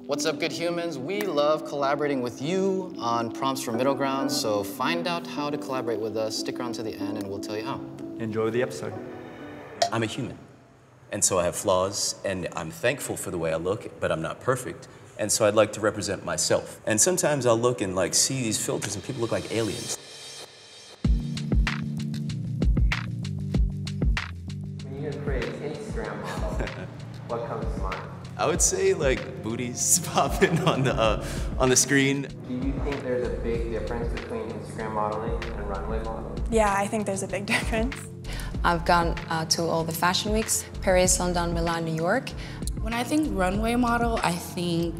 What's up, good humans? We love collaborating with you on prompts for Middle Ground, so find out how to collaborate with us. Stick around to the end and we'll tell you how. Enjoy the episode. I'm a human, and so I have flaws, and I'm thankful for the way I look, but I'm not perfect, and so I'd like to represent myself. And sometimes I'll look and like see these filters and people look like aliens. When you create an Instagram model, what comes to mind? I would say like booties popping on the screen. Do you think there's a big difference between Instagram modeling and runway modeling? Yeah, I think there's a big difference. I've gone to all the fashion weeks, Paris, London, Milan, New York. When I think runway model, I think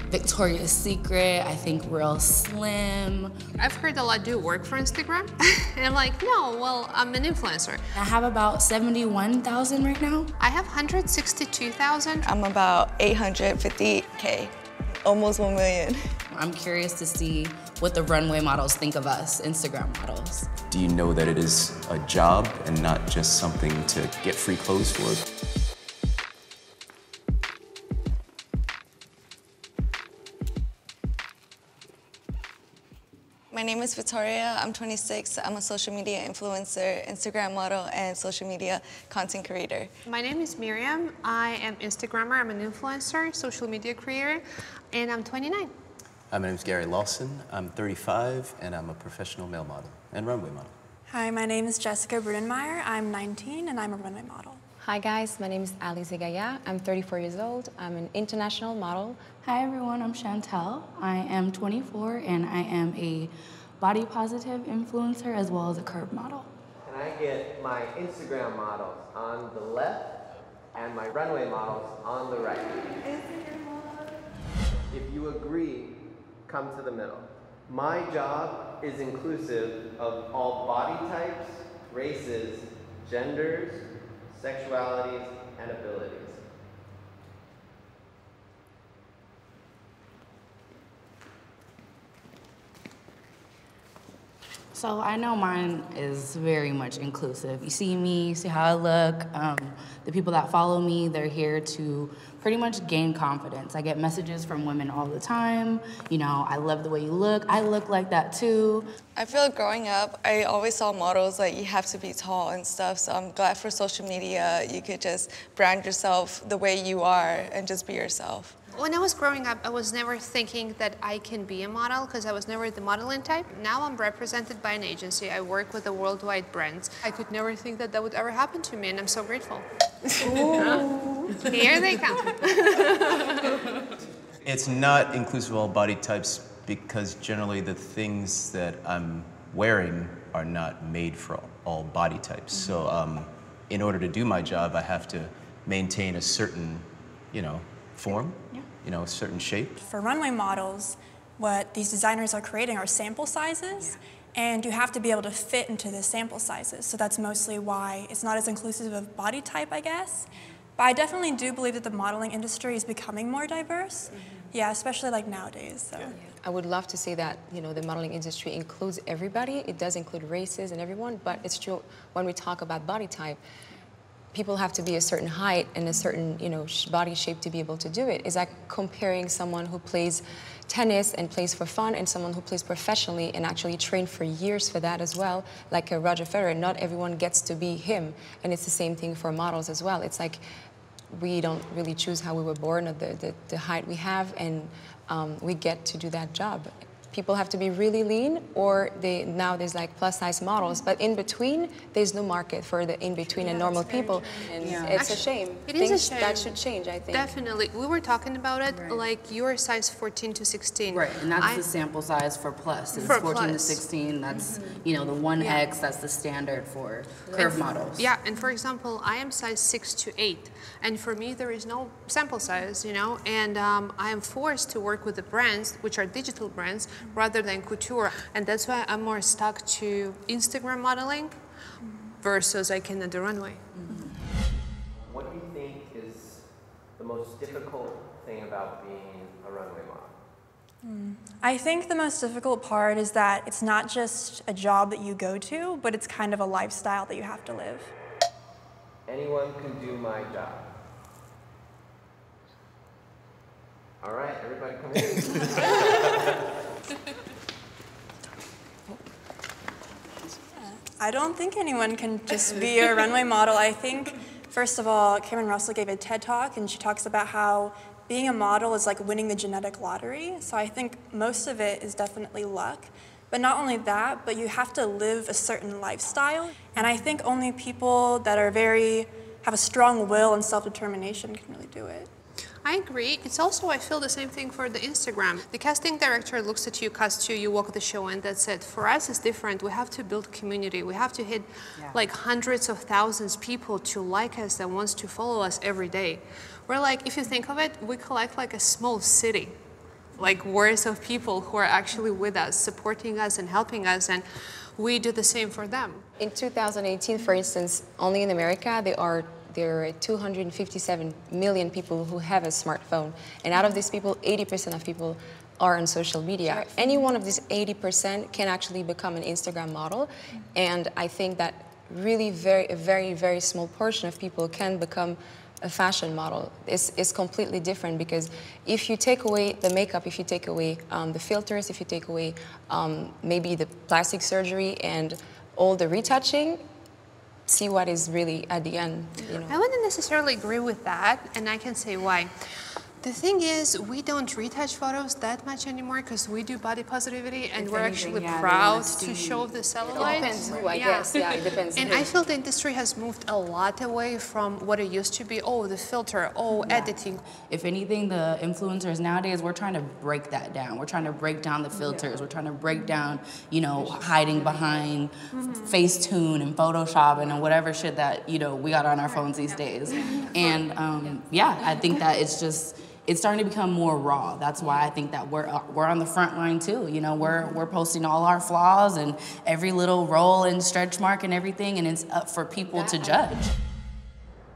Victoria's Secret, I think real slim. I've heard a lot do work for Instagram. And I'm like, no, well, I'm an influencer. I have about 71,000 right now. I have 162,000. I'm about 850K, almost 1 million. I'm curious to see what the runway models think of us, Instagram models. Do you know that it is a job and not just something to get free clothes for? My name is Victoria, I'm 26, I'm a social media influencer, Instagram model, and social media content creator. My name is Miriam. I am Instagrammer, I'm an influencer, social media creator, and I'm 29. Hi, my name is Gary Lawson. I'm 35, and I'm a professional male model and runway model. Hi, my name is Jessica Brudenmeyer. I'm 19 and I'm a runway model. Hi guys, my name is Alizée. I'm 34 years old. I'm an international model. Hi everyone, I'm Chantel. I am 24 and I am a body positive influencer as well as a curve model. Can I get my Instagram models on the left and my runway models on the right? If you agree, come to the middle. My job is inclusive of all body types, races, genders, sexualities, and abilities. So I know mine is very much inclusive. You see me, you see how I look. The people that follow me, they're here to pretty much gain confidence. I get messages from women all the time. You know, I love the way you look. I look like that too. I feel like growing up, I always saw models like you have to be tall and stuff, so I'm glad for social media you could just brand yourself the way you are and just be yourself. When I was growing up, I was never thinking that I can be a model because I was never the modeling type. Now I'm represented by an agency. I work with the worldwide brands. I could never think that that would ever happen to me, and I'm so grateful. Here they come. It's not inclusive of all body types because generally the things that I'm wearing are not made for all body types. So in order to do my job, I have to maintain a certain, form, a certain shape. For runway models, what these designers are creating are sample sizes, and you have to be able to fit into the sample sizes. So that's mostly why it's not as inclusive of body type, I guess. But I definitely do believe that the modeling industry is becoming more diverse. Yeah, especially like nowadays. So. I would love to say that, the modeling industry includes everybody. It does include races and everyone, but it's true when we talk about body type, people have to be a certain height and a certain, body shape to be able to do it. It's like comparing someone who plays tennis and plays for fun and someone who plays professionally and actually trained for years for that as well, like Roger Federer. Not everyone gets to be him, and it's the same thing for models as well. It's like we don't really choose how we were born or the height we have, and we get to do that job. People have to be really lean, or now there's like plus size models, but in between, there's no market for the in between and normal people. And it's a shame. It is a shame. That should change, I think. Definitely. We were talking about it, like you're size 14 to 16. Right, and that's the sample size for plus. It's 14 to 16, that's, the 1X, that's the standard for curve models. Yeah, and for example, I am size 6 to 8, and for me there is no sample size, and I am forced to work with the brands, which are digital brands, rather than couture. And that's why I'm more stuck to Instagram modeling versus I can do runway. What do you think is the most difficult thing about being a runway model? I think the most difficult part is that it's not just a job that you go to, but it's kind of a lifestyle that you have to live. Anyone can do my job. All right, everybody come in. I don't think anyone can just be a runway model. I think, first of all, Cameron Russell gave a TED Talk, and she talks about how being a model is like winning the genetic lottery. So I think most of it is definitely luck. But not only that, but you have to live a certain lifestyle. And I think only people that are have a strong will and self-determination can really do it. I agree. It's also, I feel the same thing for the Instagram. The casting director looks at you, casts you, you walk the show, and that's it. For us, it's different. We have to build community. We have to hit like hundreds of thousands of people to like us, that wants to follow us every day. We're like, if you think of it, we collect like a small city, like worth of people who are actually with us, supporting us and helping us, and we do the same for them. In 2018, for instance, only in America, there are 257 million people who have a smartphone. And out of these people, 80% of people are on social media. Any one of these 80% can actually become an Instagram model. And I think that really a very, very small portion of people can become a fashion model. It's completely different, because if you take away the makeup, if you take away the filters, if you take away maybe the plastic surgery and all the retouching, see what is really at the end, you know. I wouldn't necessarily agree with that, and I can say why. The thing is, we don't retouch photos that much anymore because we do body positivity, and we're actually proud to show the cellulite. It depends who, I guess. Yeah, it depends. And I feel the industry has moved a lot away from what it used to be. Oh, the filter, editing. If anything, the influencers nowadays, we're trying to break that down. We're trying to break down the filters. We're trying to break down, you know, hiding behind Facetune and Photoshop and whatever shit that, you know, we got on our phones these days. And yeah, I think that it's starting to become more raw. That's why I think that we're on the front line too. You know, we're posting all our flaws and every little roll and stretch mark and everything, and it's up for people to judge.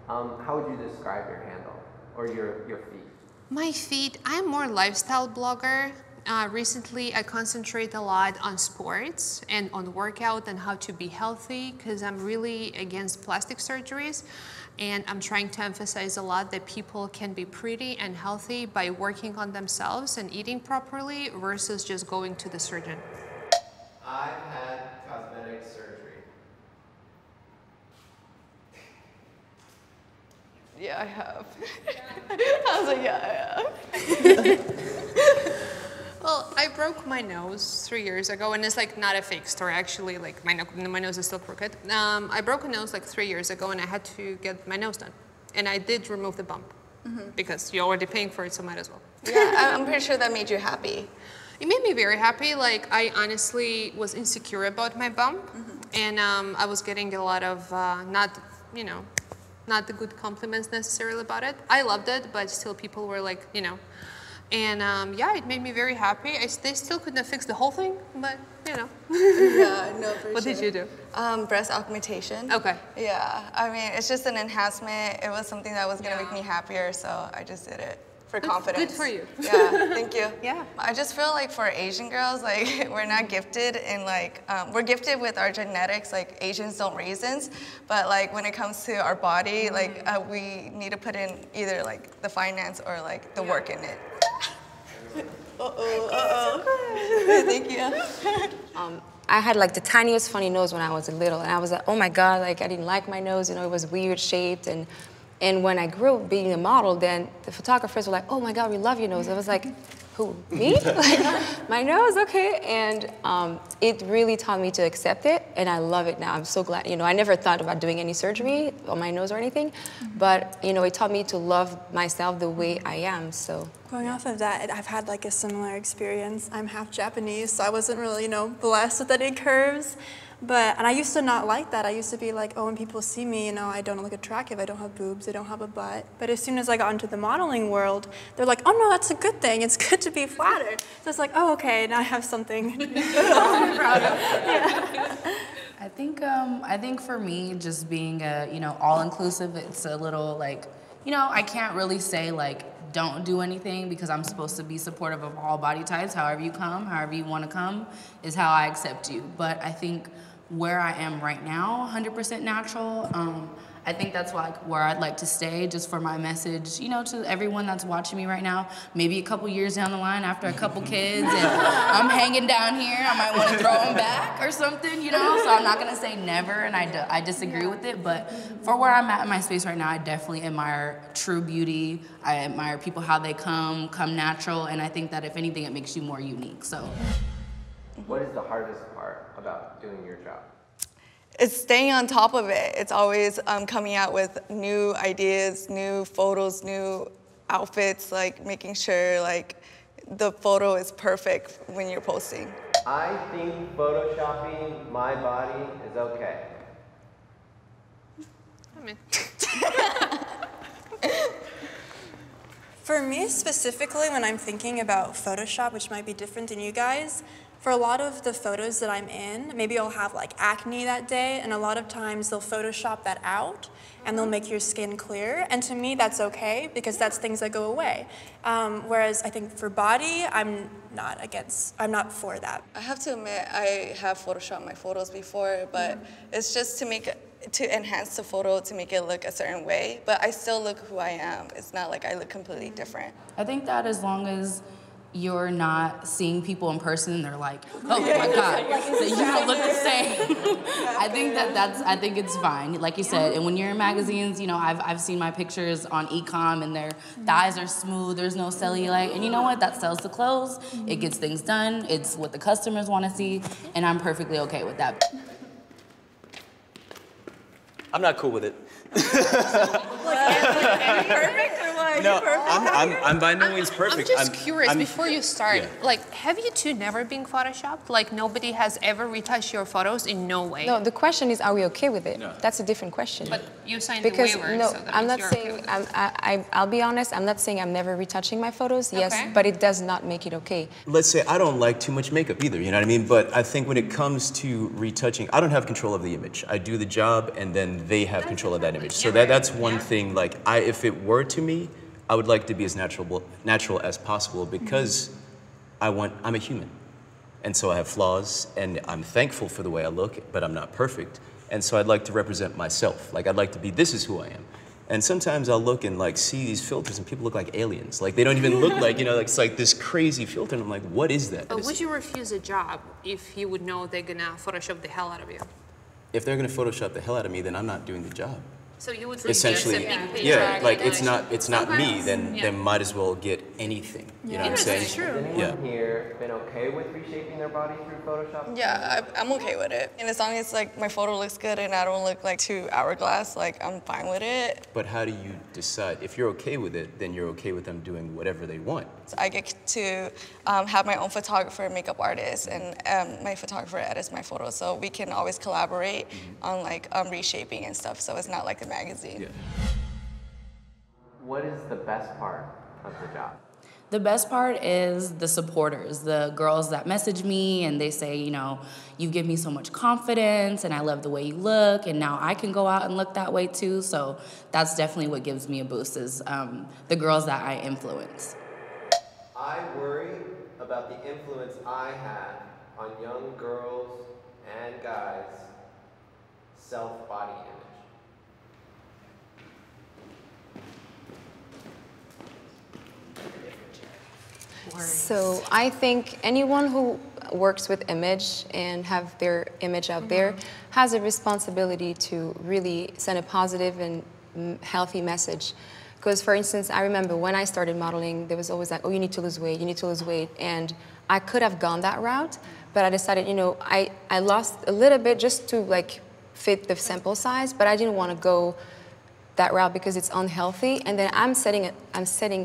How would you describe your handle or your feed? My feed, I'm more lifestyle blogger. Recently, I concentrate a lot on sports and on workout and how to be healthy, because I'm really against plastic surgeries. And I'm trying to emphasize a lot that people can be pretty and healthy by working on themselves and eating properly versus just going to the surgeon. I've had cosmetic surgery. Yeah, I have. I was like, yeah, I have. Well, I broke my nose 3 years ago, and it's like not a fake story, actually. Like my nose is still crooked. I broke a nose like 3 years ago, and I had to get my nose done. And I did remove the bump, because you're already paying for it, so might as well. Yeah, I'm pretty sure that made you happy. It made me very happy. Like, I honestly was insecure about my bump, and I was getting a lot of not the good compliments necessarily about it. I loved it, but still people were like, you know. And yeah, it made me very happy. They still couldn't fix the whole thing, but you know. Yeah, no, for sure. What did you do? Breast augmentation. Okay. Yeah, I mean, it's just an enhancement. It was something that was gonna make me happier, so I just did it for confidence. Good for you. Yeah, thank you. Yeah. I just feel like for Asian girls, like we're not gifted in like, we're gifted with our genetics, like Asians don't raisins, but like when it comes to our body, like we need to put in either like the finance or like the work in it. Thank you. I had like the tiniest funny nose when I was little, and I was like, oh my God, like I didn't like my nose, you know, it was weird shaped. And when I grew up being a model, then the photographers were like, oh my God, we love your nose. I was like, who, me? Like, my nose, okay. And it really taught me to accept it, and I love it now. I'm so glad, you know, I never thought about doing any surgery on my nose or anything, but, you know, it taught me to love myself the way I am, so. Going off of that, I've had like a similar experience. I'm half Japanese, so I wasn't really, you know, blessed with any curves. And I used to not like that. I used to be like, oh, when people see me, you know, I don't look attractive, I don't have boobs, I don't have a butt. But as soon as I got into the modeling world, they're like, oh no, that's a good thing. It's good to be flattered. So it's like, oh, okay, now I have something to be proud of. Yeah. I think for me, just being a, you know, all-inclusive, it's a little like, you know, I can't really say like, don't do anything, because I'm supposed to be supportive of all body types. However you come, however you want to come, is how I accept you. But I think where I am right now, 100% natural, I think that's like where I'd like to stay, just for my message, you know, to everyone that's watching me right now. Maybe a couple years down the line, after a couple kids, and I'm hanging down here, I might want to throw them back or something, you know. So I'm not gonna say never, and I disagree with it. But for where I'm at in my space right now, I definitely admire true beauty. I admire people how they come natural, and I think that if anything, it makes you more unique. So. What is the hardest part about doing your job? It's staying on top of it. It's always coming out with new ideas, new photos, new outfits, like making sure like the photo is perfect when you're posting. I think photoshopping my body is okay. I mean. For me specifically, when I'm thinking about Photoshop, which might be different than you guys, for a lot of the photos that I'm in, maybe I'll have like acne that day, and a lot of times they'll Photoshop that out and they'll make your skin clear. And to me, that's okay because that's things that go away. Whereas I think for body, I'm not for that. I have to admit, I have photoshopped my photos before, but it's just to enhance the photo, to make it look a certain way. But I still look who I am. It's not like I look completely different. I think that as long as you're not seeing people in person and they're like, oh my God, so you don't look the same. I think it's fine, like you said. And when you're in magazines, you know, I've seen my pictures on e-com and their thighs are smooth, there's no cellulite. And you know what, that sells the clothes, it gets things done, it's what the customers want to see, and I'm perfectly okay with that. I'm not cool with it. Perfect or like No, perfect? I'm by no means perfect. I'm just curious, before you start, yeah. like, have you two never been photoshopped? Like, nobody has ever retouched your photos in no way? No, the question is, are we okay with it? No. That's a different question. But you signed Because the waiver, no, so that I'm means not you're saying, okay with it. I'll be honest, I'm not saying I'm never retouching my photos, yes, Okay. but it does not make it okay. Let's say I don't like too much makeup either, you know what I mean? But I think when it comes to retouching, I don't have control of the image. I do the job and then they have control of that image. So that's one thing, like if it were to me, I would like to be as natural as possible because I'm a human. And so I have flaws and I'm thankful for the way I look, but I'm not perfect. And so I'd like to represent myself. Like I'd like to be, this is who I am. And sometimes I'll look and like see these filters and people look like aliens. Like they don't even look like, you know, like, it's like this crazy filter and I'm like, what is that? But would you refuse a job if you would know they're gonna Photoshop the hell out of you? If they're gonna Photoshop the hell out of me, then I'm not doing the job. So you would Essentially, yeah, like it's not me, then might as well get anything. You know what I'm saying? That's true. Has anyone here been okay with reshaping their body through Photoshop? Yeah, I'm okay with it. And as long as like my photo looks good and I don't look like too hourglass, like I'm fine with it. But how do you decide? If you're okay with it, then you're okay with them doing whatever they want. So I get to have my own photographer and makeup artist, and my photographer edits my photos, so we can always collaborate on like reshaping and stuff. So it's not like a magazine. Yeah. What is the best part of the job? The best part is the supporters, the girls that message me and they say, you know, you give me so much confidence and I love the way you look and now I can go out and look that way too. So that's definitely what gives me a boost is the girls that I influence. I worry about the influence I have on young girls and guys' self-body image. So I think anyone who works with image and have their image out there has a responsibility to really send a positive and healthy message. Because for instance, I remember when I started modeling, there was always like, oh, you need to lose weight, you need to lose weight. And I could have gone that route, but I decided, you know, I lost a little bit just to like fit the sample size, but I didn't want to go that route because it's unhealthy. And then I'm setting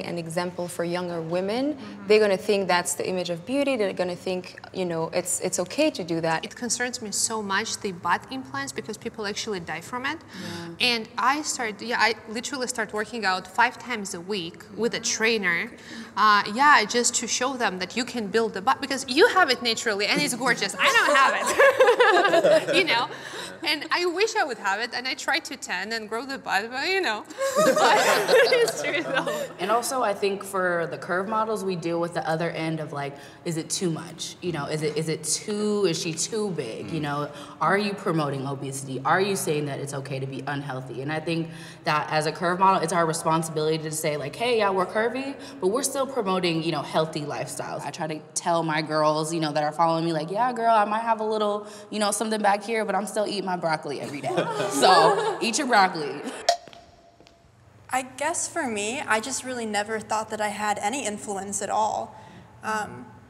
an example for younger women. They're gonna think that's the image of beauty. They're gonna think, you know, it's okay to do that. It concerns me so much, the butt implants, because people actually die from it. And I literally start working out 5 times a week with a trainer. Just to show them that you can build the butt, because you have it naturally and it's gorgeous. I don't have it, you know? And I wish I would have it, and I try to tan and grow the butt, but you know, but it's true though. And also, I think for the curve models, we deal with the other end of like, is it too much? You know, is she too big? You know, are you promoting obesity? Are you saying that it's okay to be unhealthy? And I think that as a curve model, it's our responsibility to say like, hey, yeah, we're curvy, but we're still promoting, you know, healthy lifestyles. I try to tell my girls, you know, that are following me like, yeah, girl, I might have a little, you know, something back here, but I'm still eating my broccoli every day. So eat your broccoli. I guess for me, I just really never thought that I had any influence at all.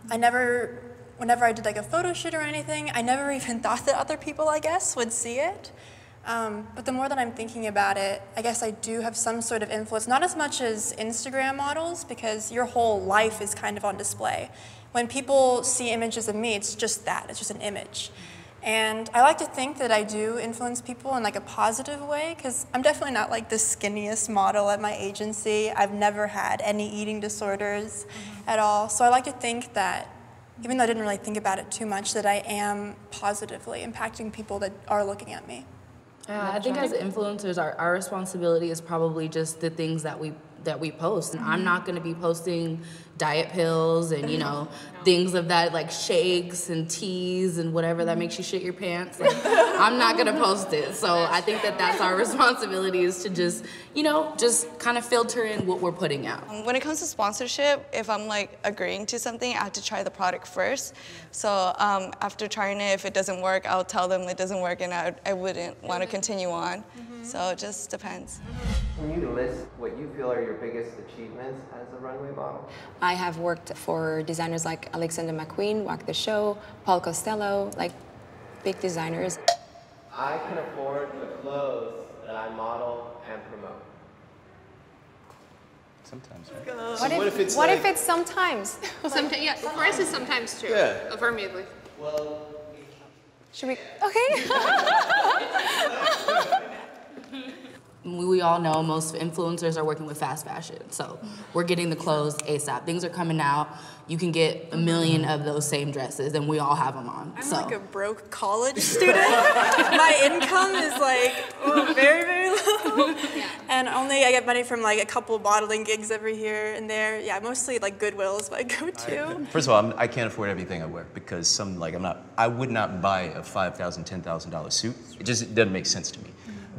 Whenever I did like a photo shoot or anything, I never even thought that other people, I guess, would see it. But the more that I'm thinking about it, I guess I do have some sort of influence, not as much as Instagram models, because your whole life is kind of on display. When people see images of me, it's just that, it's just an image. And I like to think that I do influence people in like a positive way, because I'm definitely not like the skinniest model at my agency. I've never had any eating disorders at all. So I like to think that, even though I didn't really think about it too much, that I am positively impacting people that are looking at me. Yeah, I think as influencers, our responsibility is probably just the things that we post. And I'm not going to be posting diet pills and, you know, things of that, like shakes and teas and whatever that makes you shit your pants. Like, I'm not going to post it. So I think that that's our responsibility, is to just, you know, just kind of filter in what we're putting out. When it comes to sponsorship, if I'm like agreeing to something, I have to try the product first. So after trying it, if it doesn't work, I'll tell them it doesn't work, and I wouldn't want to continue on. So it just depends. Can you list what you feel are your biggest achievements as a runway model? I have worked for designers like Alexander McQueen, Walk the Show, Paul Costello, like big designers. I can afford the clothes that I model and promote. Sometimes, What, right? if it's sometimes? Sometimes, yeah, for us it's sometimes too. Yeah. For me, like. Well, Should we? Okay. We all know most influencers are working with fast fashion. So we're getting the clothes ASAP. Things are coming out. You can get 1 million of those same dresses, and we all have them on. I'm like a broke college student. My income is like very, very low. Yeah. And only I get money from like a couple modeling gigs every here and there. Yeah, mostly like Goodwill is what I go to. First of all, I can't afford everything I wear, because I would not buy a $5,000, $10,000 suit. It doesn't make sense to me.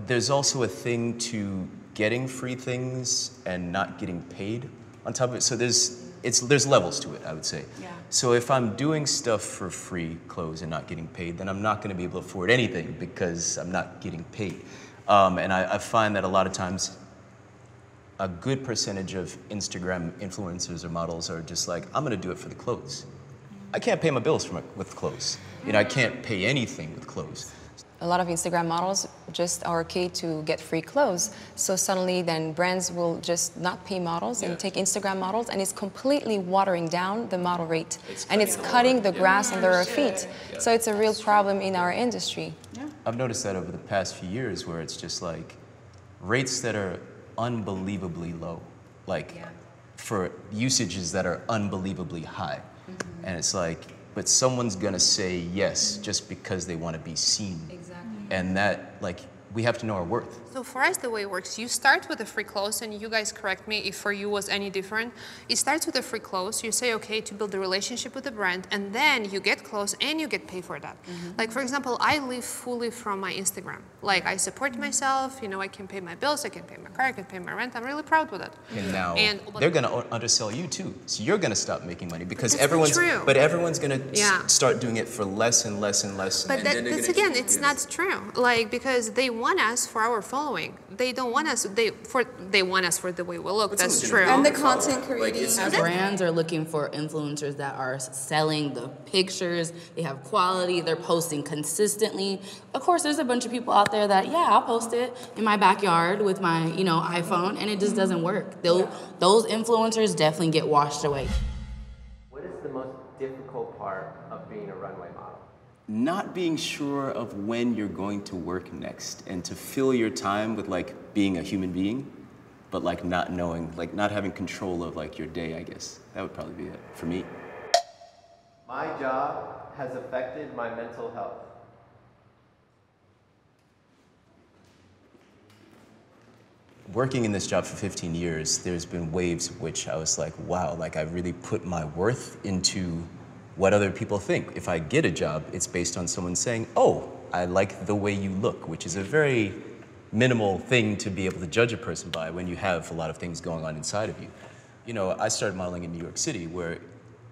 There's also a thing to getting free things and not getting paid on top of it. So there's levels to it, I would say. Yeah. So if I'm doing stuff for free, clothes, and not getting paid, then I'm not going to be able to afford anything because I'm not getting paid. And I find that a lot of times a good percentage of Instagram influencers or models are just like, I'm going to do it for the clothes. I can't pay my bills with clothes. You know, I can't pay anything with clothes. A lot of Instagram models just are okay to get free clothes. So suddenly then brands will just not pay models and take Instagram models, and it's completely watering down the model rate. And it's cutting the grass under our feet. So it's a real problem in our industry. Yeah. I've noticed that over the past few years, where it's just like rates that are unbelievably low, like for usages that are unbelievably high. And it's like, but someone's gonna say yes just because they want to be seen. Exactly. And that, like, we have to know our worth. So for us, the way it works, you start with the free clothes, and you guys correct me if for you was any different. It starts with the free clothes. You say, okay, to build a relationship with the brand, and then you get clothes and you get paid for that. Like, for example, I live fully from my Instagram. Like, I support myself, you know, I can pay my bills, I can pay my car, I can pay my rent. I'm really proud with it. And now they're gonna undersell you too. So you're gonna stop making money because everyone's gonna start doing it for less and less and less. But that's again, it's not true. Like, because they want us for our following. They don't want us. They want us for the way we look. That's true. And the content creating. Brands are looking for influencers that are selling the pictures. They have quality. They're posting consistently. Of course, there's a bunch of people out there that I'll post it in my backyard with my iPhone, and it just doesn't work. Those influencers definitely get washed away. What is the most difficult part of being a runway model? Not being sure of when you're going to work next, and to fill your time with like being a human being, but like not knowing, like not having control of like your day, I guess. That would probably be it for me. My job has affected my mental health. working in this job for 15 years, there's been waves which I was like, wow, like I really put my worth into what other people think. If I get a job, it's based on someone saying, oh, I like the way you look, which is a very minimal thing to be able to judge a person by when you have a lot of things going on inside of you. You know, I started modeling in New York City, where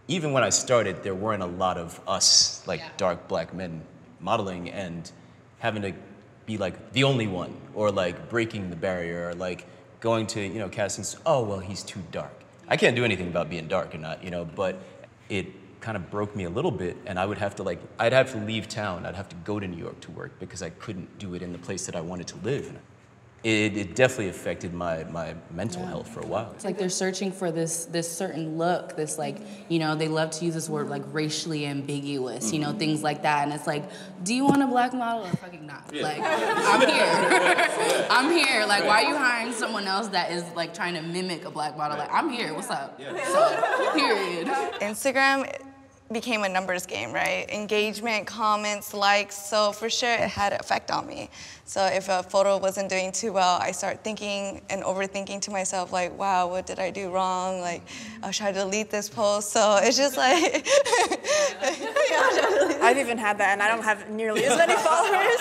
even when I started, there weren't a lot of us, like dark black men modeling and having to be like the only one, or like breaking the barrier, or like going to, you know, castings, oh, well, he's too dark. I can't do anything about being dark or not, you know, but it kind of broke me a little bit, and I would have to like, I'd have to leave town, I'd have to go to New York to work because I couldn't do it in the place that I wanted to live. It definitely affected my mental health for a while. It's like they're searching for this certain look, this like, you know, they love to use this word like racially ambiguous, you know, things like that. And it's like, do you want a black model or fucking not? Yeah. Like, I'm here. I'm here. Like, why are you hiring someone else that is like trying to mimic a black model? Like, I'm here. What's up? Yeah. So, period. Instagram became a numbers game, right? Engagement, comments, likes, so for sure it had an effect on me. So if a photo wasn't doing too well, I start thinking and overthinking to myself, like, wow, what did I do wrong? Like, I'll try to delete this post. So it's just like, I've even had that, and I don't have nearly as many followers.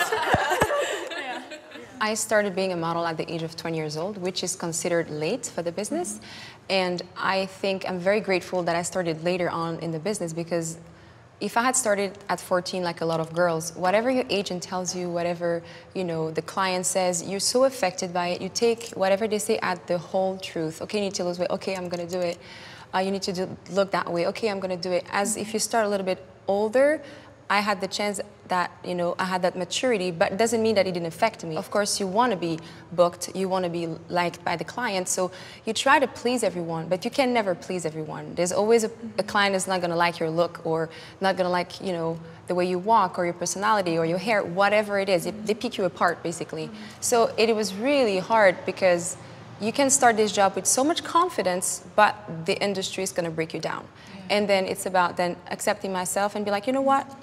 I started being a model at the age of 20 years old, which is considered late for the business. And I think I'm very grateful that I started later on in the business, because if I had started at 14 like a lot of girls, whatever your agent tells you, whatever, you know, the client says, you're so affected by it. You take whatever they say at the whole truth. Okay, you need to lose weight. Okay, I'm going to do it. You need to look that way. Okay, I'm going to do it. As if you start a little bit older, I had the chance that, you know, I had that maturity, but it doesn't mean that it didn't affect me. Of course, you want to be booked, you want to be liked by the client, so you try to please everyone, but you can never please everyone. There's always a client that's not going to like your look, or not going to like, you know, the way you walk, or your personality, or your hair, whatever it is. They pick you apart, basically. So it was really hard, because you can start this job with so much confidence, but the industry is going to break you down. And then it's about then accepting myself and be like, you know what?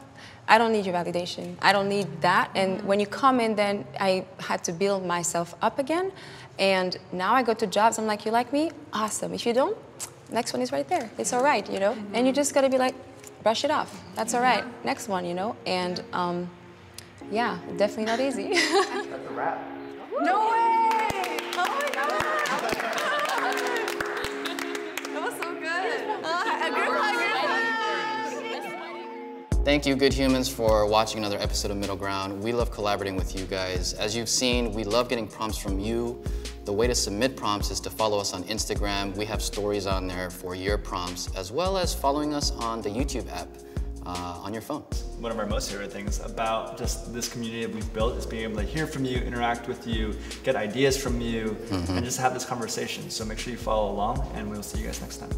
I don't need your validation. I don't need that. And when you come in, then I had to build myself up again. And now I go to jobs, I'm like, you like me? Awesome. If you don't, next one is right there. It's all right, you know? And you just gotta be like, brush it off. That's all right. Next one, you know? And yeah, definitely not easy. That's a wrap. No way! Oh my God! That was so good. A group hug. Thank you, good humans, for watching another episode of Middle Ground. We love collaborating with you guys. As you've seen, we love getting prompts from you. The way to submit prompts is to follow us on Instagram. We have stories on there for your prompts, as well as following us on the YouTube app on your phone. One of our most favorite things about just this community that we've built is being able to hear from you, interact with you, get ideas from you, and just have this conversation. So make sure you follow along, and we'll see you guys next time.